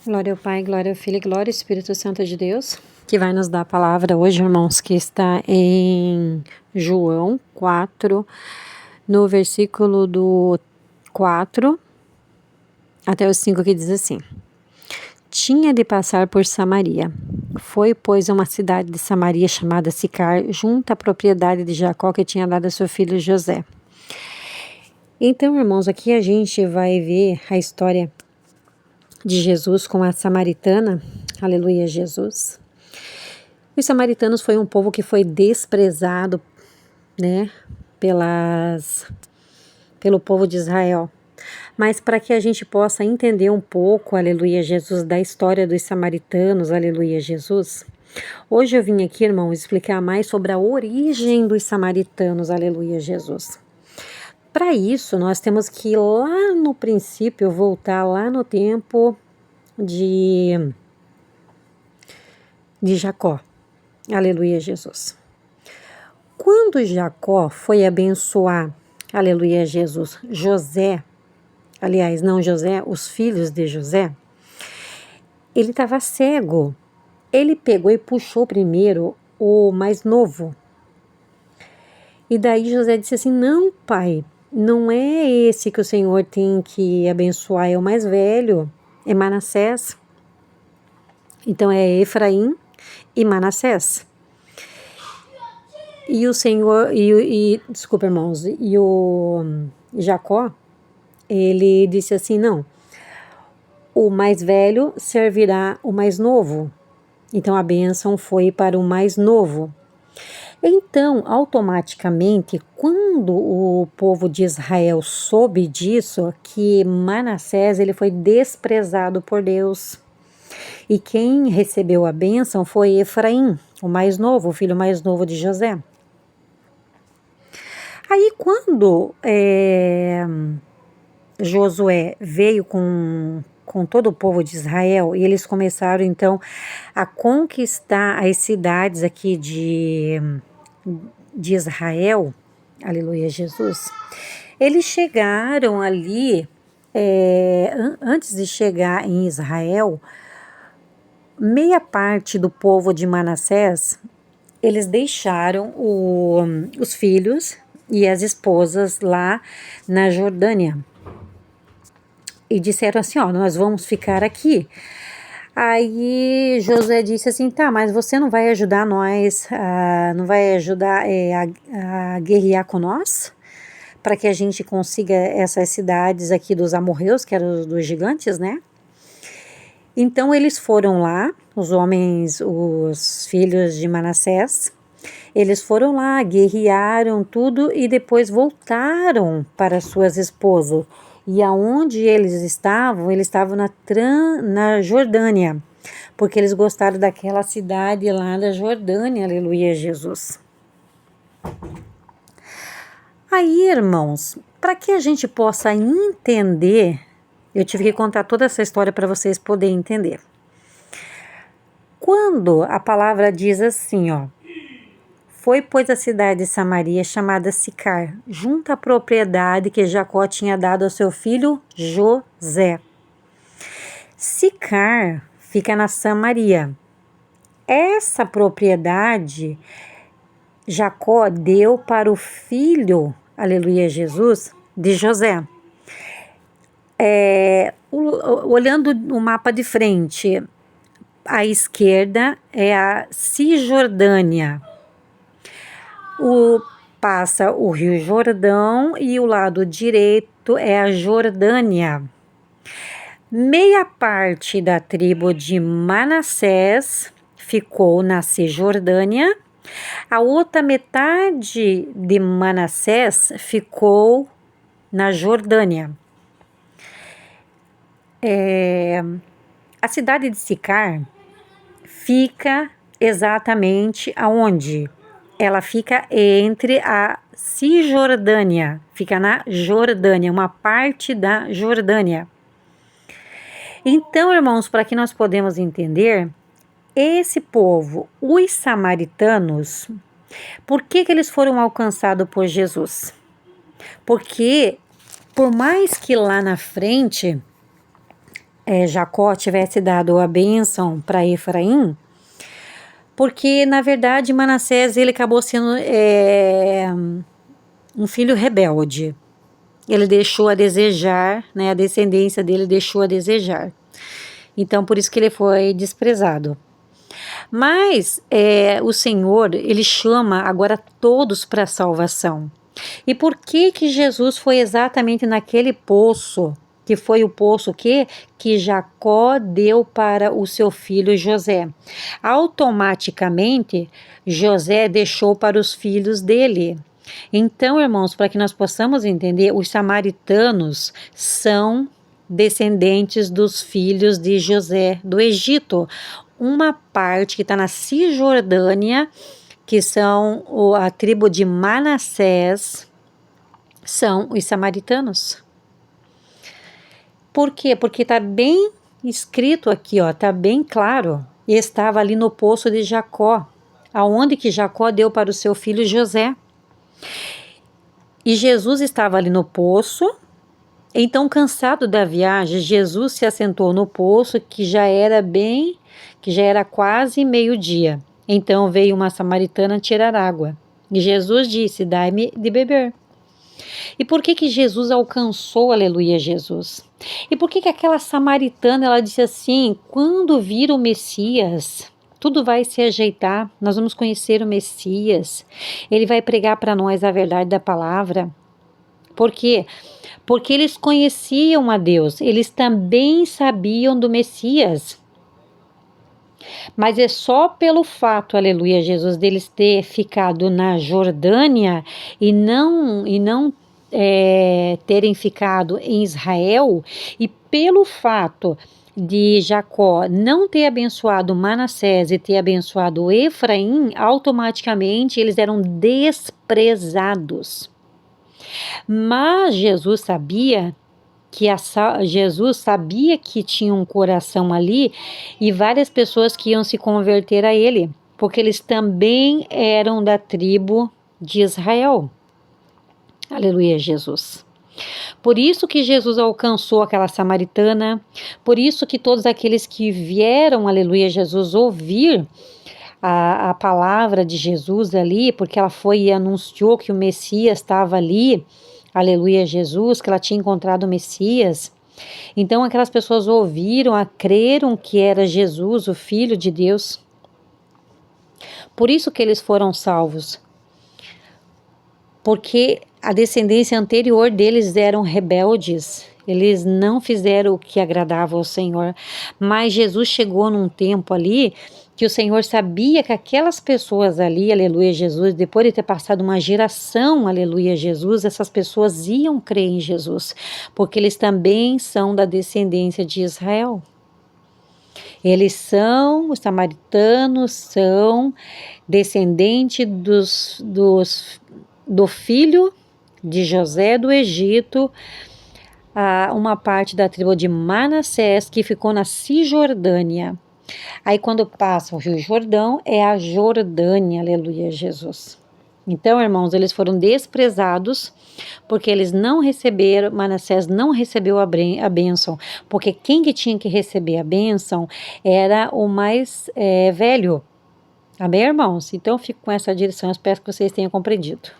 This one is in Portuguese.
Glória ao Pai, glória ao Filho, glória ao Espírito Santo de Deus, que vai nos dar a palavra hoje, irmãos, que está em João 4, no versículo do 4 até o 5, que diz assim: Tinha de passar por Samaria. Foi, pois, a uma cidade de Samaria chamada Sicar, junto à propriedade de Jacó, que tinha dado a seu filho José. Então, irmãos, aqui a gente vai ver a história de Jesus com a samaritana, aleluia, Jesus. Os samaritanos foi um povo que foi desprezado, né, pelo povo de Israel. Mas para que a gente possa entender um pouco, aleluia, Jesus, da história dos samaritanos, aleluia, Jesus, hoje eu vim aqui, irmão, explicar mais sobre a origem dos samaritanos, aleluia, Jesus. Para isso, nós temos que ir lá no princípio, voltar lá no tempo de Jacó. Aleluia, Jesus. Quando Jacó foi abençoar, aleluia, Jesus, José, aliás, não José, os filhos de José, ele estava cego. Ele pegou e puxou primeiro o mais novo. E daí José disse assim: não, pai, não é esse que o Senhor tem que abençoar, é o mais velho, é Manassés. Então é Efraim e Manassés. E o Senhor, desculpa, irmãos, e o Jacó, ele disse assim: não, o mais velho servirá o mais novo. Então a bênção foi para o mais novo. Então, automaticamente, quando o povo de Israel soube disso, que Manassés ele foi desprezado por Deus. E quem recebeu a bênção foi Efraim, o mais novo, o filho mais novo de José. Aí quando Josué veio com todo o povo de Israel e eles começaram então a conquistar as cidades aqui de Israel, aleluia, Jesus, eles chegaram ali, antes de chegar em Israel, meia parte do povo de Manassés, eles deixaram os filhos e as esposas lá na Jordânia. E disseram assim, ó, nós vamos ficar aqui. Aí Josué disse assim, tá, mas você não vai ajudar nós, não vai ajudar a guerrear com nós? Para que a gente consiga essas cidades aqui dos amorreus, que eram dos gigantes, né? Então eles foram lá, os homens, os filhos de Manassés, eles foram lá, guerrearam tudo e depois voltaram para suas esposas. E aonde eles estavam na Jordânia, porque eles gostaram daquela cidade lá da Jordânia, aleluia, Jesus. Aí, irmãos, para que a gente possa entender, eu tive que contar toda essa história para vocês poderem entender. Quando a palavra diz assim, ó, foi, pois, a cidade de Samaria chamada Sicar, junto à propriedade que Jacó tinha dado ao seu filho José. Sicar fica na Samaria. Essa propriedade Jacó deu para o filho, aleluia, Jesus, de José. Olhando o mapa de frente, à esquerda é a Cisjordânia. Passa o Rio Jordão e o lado direito é a Jordânia. Meia parte da tribo de Manassés ficou na Cisjordânia. A outra metade de Manassés ficou na Jordânia. A cidade de Sicar fica exatamente aonde? Ela fica entre a Cisjordânia, fica na Jordânia, uma parte da Jordânia. Então, irmãos, para que nós podemos entender, esse povo, os samaritanos, por que eles foram alcançados por Jesus? Porque, por mais que lá na frente Jacó tivesse dado a bênção para Efraim, porque na verdade Manassés ele acabou sendo um filho rebelde. Ele deixou a desejar, né? A descendência dele deixou a desejar. Então por isso que ele foi desprezado. Mas o Senhor, ele chama agora todos para a salvação. E por que Jesus foi exatamente naquele poço, que foi o poço que Jacó deu para o seu filho José? Automaticamente, José deixou para os filhos dele. Então, irmãos, para que nós possamos entender, os samaritanos são descendentes dos filhos de José do Egito. Uma parte que está na Cisjordânia, que são a tribo de Manassés, são os samaritanos. Por quê? Porque está bem escrito aqui, está bem claro. E estava ali no poço de Jacó, aonde que Jacó deu para o seu filho José. E Jesus estava ali no poço. Então, cansado da viagem, Jesus se assentou no poço, que já era quase meio-dia. Então veio uma samaritana tirar água. E Jesus disse: dai-me de beber. E por que Jesus alcançou, aleluia, Jesus? E por que aquela samaritana, ela disse assim: quando vir o Messias, tudo vai se ajeitar, nós vamos conhecer o Messias, ele vai pregar para nós a verdade da palavra. Por quê? Porque eles conheciam a Deus, eles também sabiam do Messias. Mas é só pelo fato, aleluia, Jesus, deles ter ficado na Jordânia e não terem ficado em Israel, e pelo fato de Jacó não ter abençoado Manassés e ter abençoado Efraim, automaticamente eles eram desprezados. Mas Jesus sabia que tinha um coração ali e várias pessoas que iam se converter a ele, porque eles também eram da tribo de Israel. Aleluia, Jesus. Por isso que Jesus alcançou aquela samaritana, por isso que todos aqueles que vieram, aleluia, Jesus, ouvir a palavra de Jesus ali, porque ela foi e anunciou que o Messias estava ali, aleluia, Jesus, que ela tinha encontrado o Messias. Então aquelas pessoas ouviram, creram que era Jesus, o Filho de Deus. Por isso que eles foram salvos. Porque a descendência anterior deles eram rebeldes. Eles não fizeram o que agradava ao Senhor. Mas Jesus chegou num tempo ali que o Senhor sabia que aquelas pessoas ali, aleluia, Jesus, depois de ter passado uma geração, aleluia, Jesus, essas pessoas iam crer em Jesus, porque eles também são da descendência de Israel. Os samaritanos são descendentes do filho de José do Egito, uma parte da tribo de Manassés que ficou na Cisjordânia. Aí quando passa o Rio Jordão, é a Jordânia, aleluia, Jesus. Então, irmãos, eles foram desprezados porque eles não receberam, Manassés não recebeu a bênção, porque quem que tinha que receber a bênção era o mais velho. Amém, irmãos? Então, eu fico com essa direção, eu espero que vocês tenham compreendido.